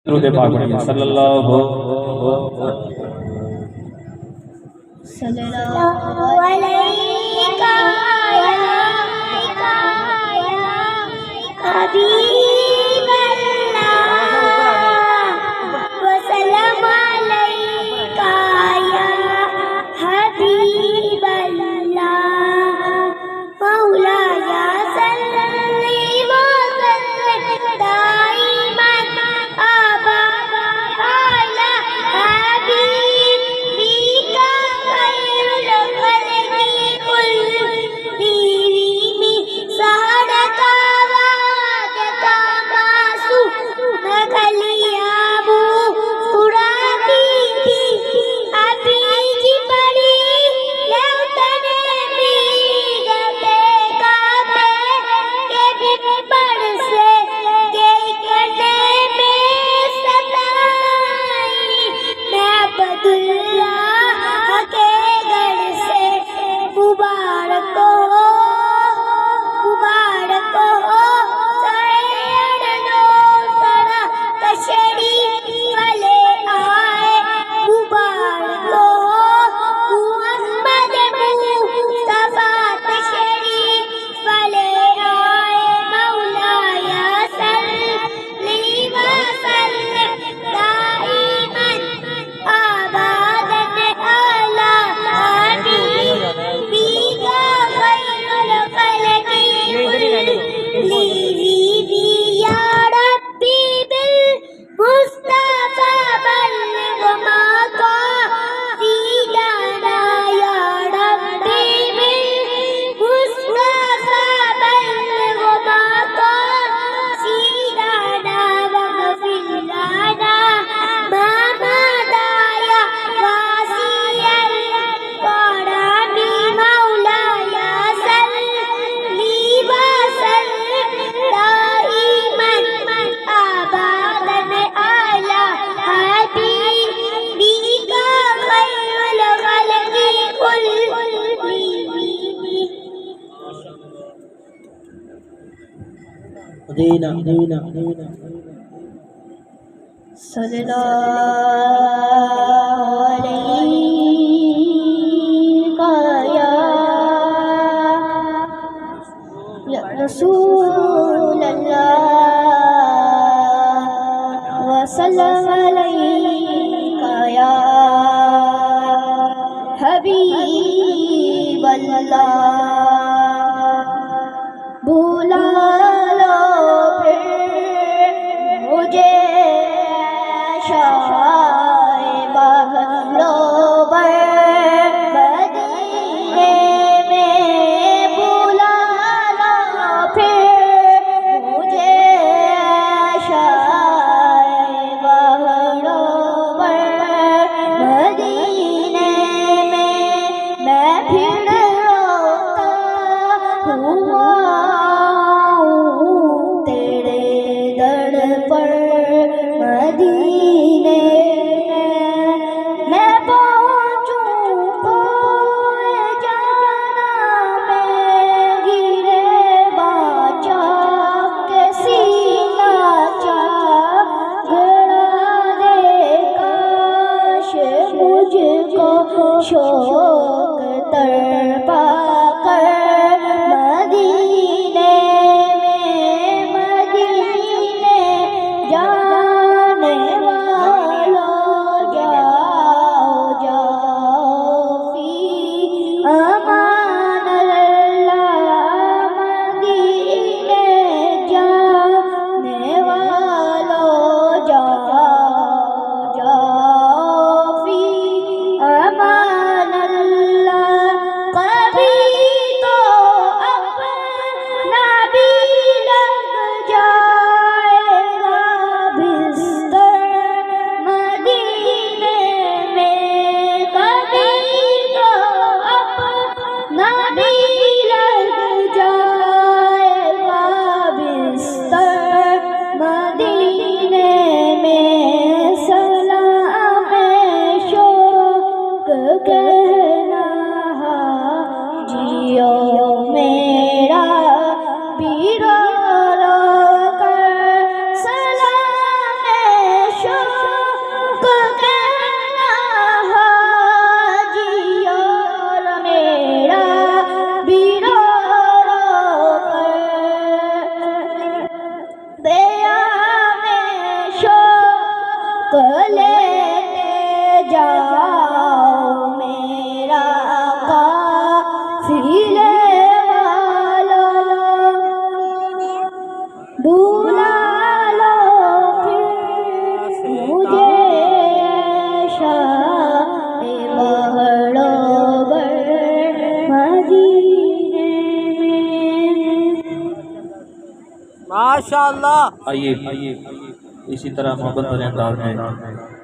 दुरूद पाक पढ़िए सल्लल्लाहु अलैका या हबीबल्लाह व सल्लम अलैका या हबीबल्लाह मौलाया सल्ली व सल्लिम दाइमन अबदा अला हबीबिका खैरुल खल्क़ि कुल्लिहिम सअदका वअदका मासू नकलियाबू कुराती थी अभी जी पड़ी लेवतने भी गते काबे के भी पड़ से गई करने में सताई मैं अब्दुल्लाह के घर से मुबारक हो सड़नो सड़ा तशरी वाले आए मुबारक हो मुहम्मद मुस्तफा तशरी वाले आए मौलाया सल्ली व सल्लिम दाइमन अबदन अला हबीबिका खैरुल खल्क़ि कुल्लिहिम या रब्बी बिल मुस्तफा बल्लिग मक़ासीदना या रब्बी बिल मुस्तफा बल्लिग मक़ासीदना वग़फिर लना मा मदा या वासिअल करमी मौलाया सल्ली व सल्लिम दाइमन अबदन अला हबीबिका खैरुल खल्क़ि कुल्लिहिम सल्लल्लाहु अलैका या रसूलल्लाह व सल्लम अलैका या हबीबल्लाह भुला लो फिर मुझे शाए बहलो मदीने में बुला लो फिर मुझे शाए बहलो मदीने में मैं फिर रोता हुआ तेरे दर पर मदीने मैं पहुँचूं कोई जाना मैं गिरे बाचा के सीना चा घड़ा दे काश मुझको शौक तड़पा कर मदीने जाने वालों जाओ जाओ फी अमान अल्लाह मदीने जाने वालों जाओ जाओ फी अमान माशाअल्लाह। आइए इसी तरह मोहब्बत भरे अंदाज में